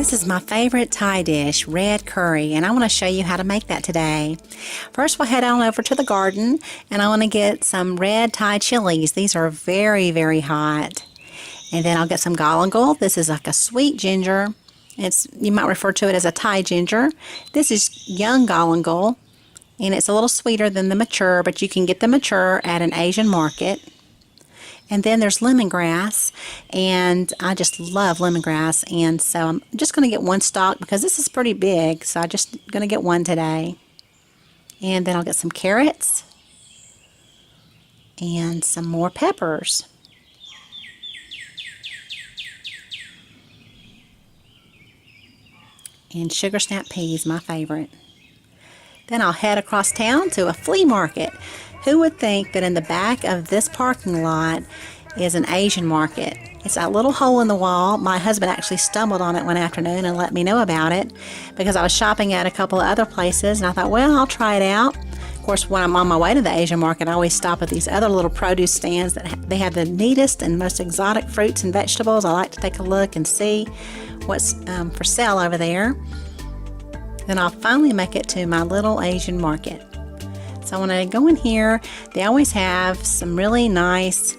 This is my favorite Thai dish, red curry, and I want to show you how to make that today. First, we'll head on over to the garden, and I want to get some red Thai chilies. These are very, very hot. And then I'll get some galangal. This is like a sweet ginger. You might refer to it as a Thai ginger. This is young galangal, and it's a little sweeter than the mature, but you can get the mature at an Asian market. And then there's lemongrass, and I just love lemongrass, and so I'm just going to get one stalk because this is pretty big, so I'm just going to get one today. And then I'll get some carrots and some more peppers. And sugar snap peas, my favorite. Then I'll head across town to a flea market. Who would think that in the back of this parking lot is an Asian market? It's a little hole in the wall. My husband actually stumbled on it one afternoon and let me know about it because I was shopping at a couple of other places, and I thought, well, I'll try it out. Of course, when I'm on my way to the Asian market, I always stop at these other little produce stands that they have the neatest and most exotic fruits and vegetables. I like to take a look and see what's for sale over there. Then I'll finally make it to my little Asian market. So when I go in here, they always have some really nice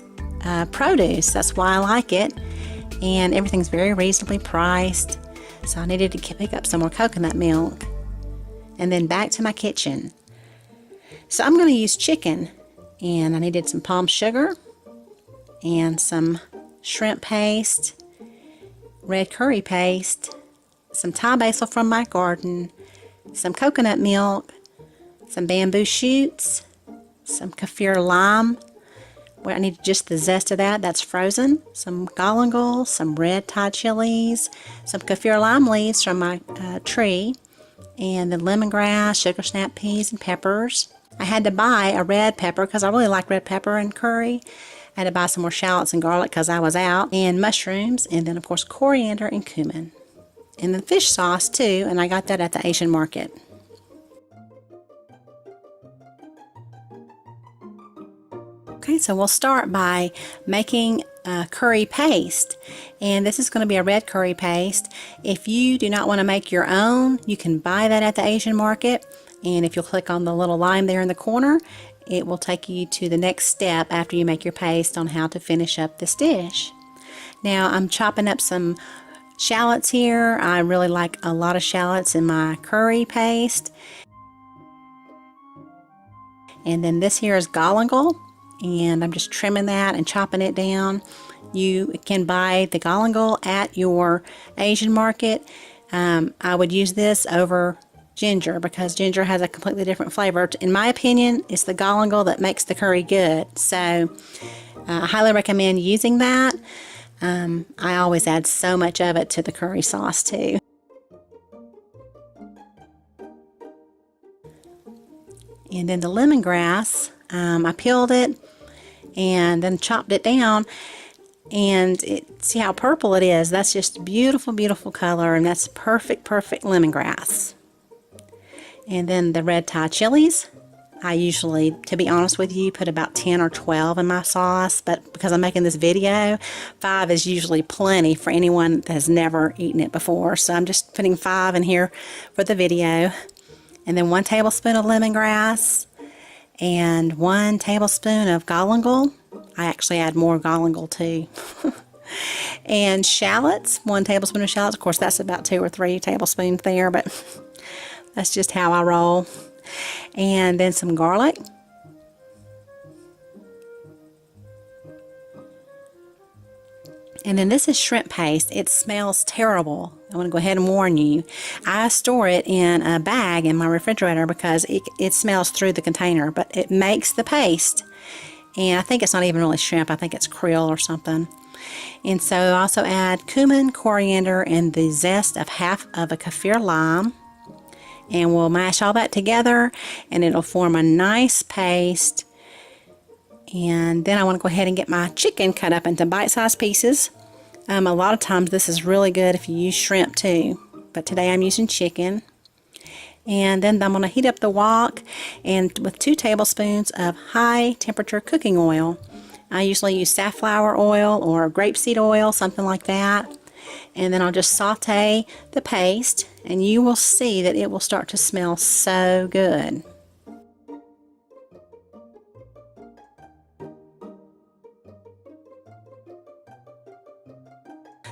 produce. That's why I like it. And everything's very reasonably priced. So I needed to pick up some more coconut milk. And then back to my kitchen. So I'm going to use chicken. And I needed some palm sugar and some shrimp paste, red curry paste, some Thai basil from my garden, some coconut milk, some bamboo shoots, some kaffir lime, where I need just the zest of that, that's frozen, some galangal, some red Thai chilies, some kaffir lime leaves from my tree, and then lemongrass, sugar snap peas, and peppers. I had to buy a red pepper because I really like red pepper in curry. I had to buy some more shallots and garlic because I was out, and mushrooms, and then of course coriander and cumin. And the fish sauce too, and I got that at the Asian market. Okay, so we'll start by making a curry paste, and this is going to be a red curry paste. If you do not want to make your own, you can buy that at the Asian market, and if you'll click on the little line there in the corner, it will take you to the next step after you make your paste on how to finish up this dish. Now I'm chopping up some shallots here. I really like a lot of shallots in my curry paste. And then this here is galangal, and I'm just trimming that and chopping it down. You can buy the galangal at your Asian market. I would use this over ginger because ginger has a completely different flavor. In my opinion, it's the galangal that makes the curry good. So I highly recommend using that. I always add so much of it to the curry sauce too. And then the lemongrass, I peeled it and then chopped it down, and see how purple it is. That's just beautiful, beautiful color, and that's perfect lemongrass. And then the red Thai chilies. I usually, to be honest with you, put about 10 or 12 in my sauce, but because I'm making this video, 5 is usually plenty for anyone that has never eaten it before. So I'm just putting 5 in here for the video. And then 1 tablespoon of lemongrass and 1 tablespoon of galangal. I actually add more galangal too. And shallots, 1 tablespoon of shallots. Of course, that's about 2 or 3 tablespoons there, but that's just how I roll. And then some garlic. And then this is shrimp paste. It smells terrible. I want to go ahead and warn you. I store it in a bag in my refrigerator because it smells through the container, but it makes the paste. And I think it's not even really shrimp. I think it's krill or something. And so I also add cumin, coriander, and the zest of half of a kaffir lime. And we'll mash all that together, and it'll form a nice paste. And then I want to go ahead and get my chicken cut up into bite-sized pieces. A lot of times this is really good if you use shrimp too, but today I'm using chicken. And then I'm going to heat up the wok and with 2 tablespoons of high temperature cooking oil. I usually use safflower oil or grapeseed oil, something like that. and then I'll just saute the paste, and you will see that it will start to smell so good.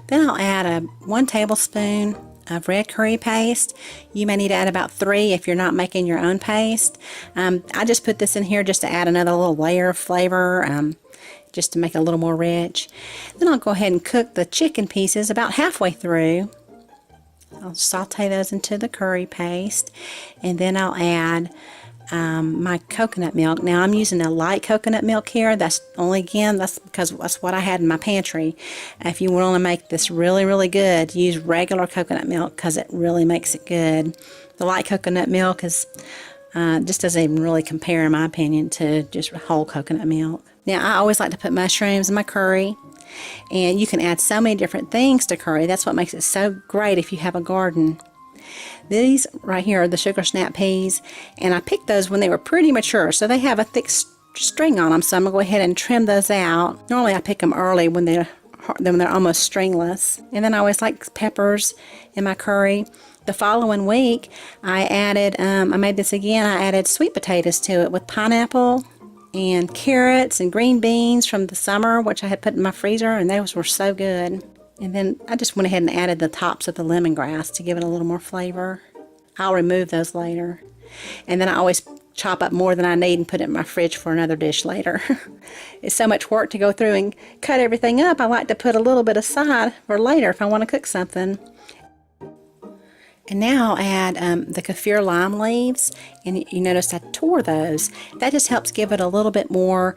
Then I'll add 1 tablespoon of red curry paste. You may need to add about 3 if you're not making your own paste. I just put this in here just to add another little layer of flavor, just to make it a little more rich. Then I'll go ahead and cook the chicken pieces about halfway through. I'll saute those into the curry paste, and then I'll add my coconut milk. Now I'm using a light coconut milk here. That's because that's what I had in my pantry. If you want to make this really good, use regular coconut milk because it really makes it good. The light coconut milk is just doesn't even really compare, in my opinion, to just whole coconut milk. Now I always like to put mushrooms in my curry, and you can add so many different things to curry. That's what makes it so great if you have a garden. These right here are the sugar snap peas, and I picked those when they were pretty mature, so they have a thick string on them, so I'm going to go ahead and trim those out. Normally I pick them early when they're almost stringless. And then I always like peppers in my curry. The following week I made this again. I added sweet potatoes to it with pineapple and carrots and green beans from the summer, which I had put in my freezer, and those were so good. And then I just went ahead and added the tops of the lemongrass to give it a little more flavor. I'll remove those later. And then I always chop up more than I need and put it in my fridge for another dish later. It's so much work to go through and cut everything up. I like to put a little bit aside for later if I want to cook something. And now I'll add the kaffir lime leaves, and you notice I tore those. That just helps give it a little bit more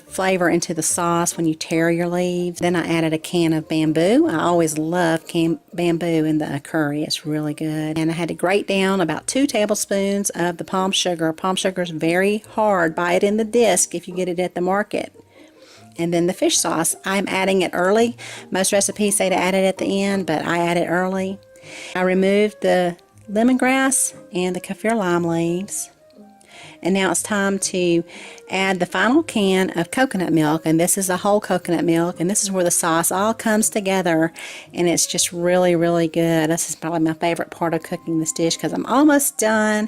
flavor into the sauce when you tear your leaves. Then I added a can of bamboo. I always love bamboo in the curry. It's really good. And I had to grate down about 2 tablespoons of the palm sugar. Palm sugar is very hard. Buy it in the disc if you get it at the market. And then the fish sauce, I'm adding it early. Most recipes say to add it at the end, but I add it early. I removed the lemongrass and the kaffir lime leaves, and now it's time to add the final can of coconut milk, and this is a whole coconut milk, and this is where the sauce all comes together, and it's just really good. This is probably my favorite part of cooking this dish because I'm almost done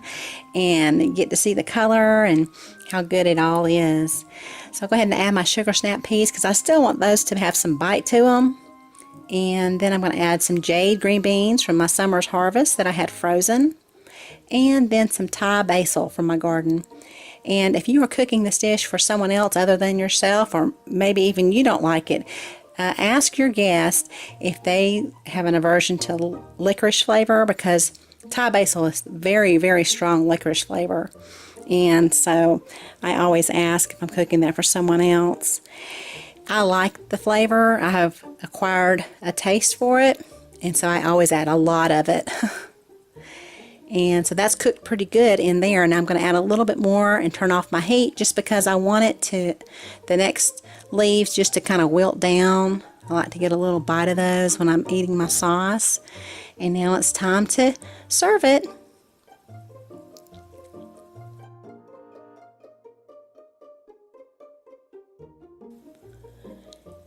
and get to see the color and how good it all is. So I'll go ahead and add my sugar snap peas because I still want those to have some bite to them. And then I'm going to add some jade green beans from my summer's harvest that I had frozen, and then some Thai basil from my garden. And if you are cooking this dish for someone else other than yourself, or maybe even you don't like it, ask your guest if they have an aversion to licorice flavor, because Thai basil is very strong licorice flavor. And so I always ask if I'm cooking that for someone else. I like the flavor. I have acquired a taste for it, and so I always add a lot of it. And so that's cooked pretty good in there, and I'm going to add a little bit more and turn off my heat just because I want it to, the next leaves just to kind of wilt down. I like to get a little bite of those when I'm eating my sauce. And now it's time to serve it.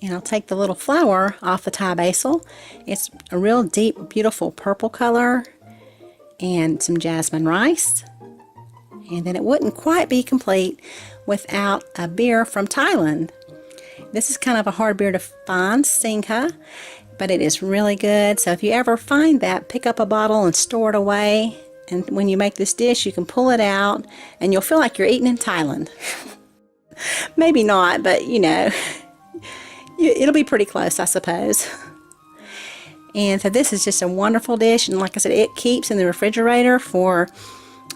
And I'll take the little flower off the Thai basil. It's a real deep, beautiful purple color, and some jasmine rice. And then it wouldn't quite be complete without a beer from Thailand. This is kind of a hard beer to find, Singha, but it is really good. So if you ever find that, pick up a bottle and store it away. And when you make this dish, you can pull it out and you'll feel like you're eating in Thailand. Maybe not, but you know, it'll be pretty close, I suppose. And so this is just a wonderful dish, and like I said, it keeps in the refrigerator for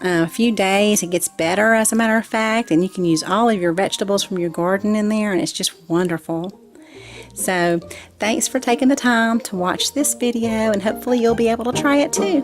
a few days. It gets better, as a matter of fact, and you can use all of your vegetables from your garden in there, and it's just wonderful. So thanks for taking the time to watch this video, and hopefully you'll be able to try it too.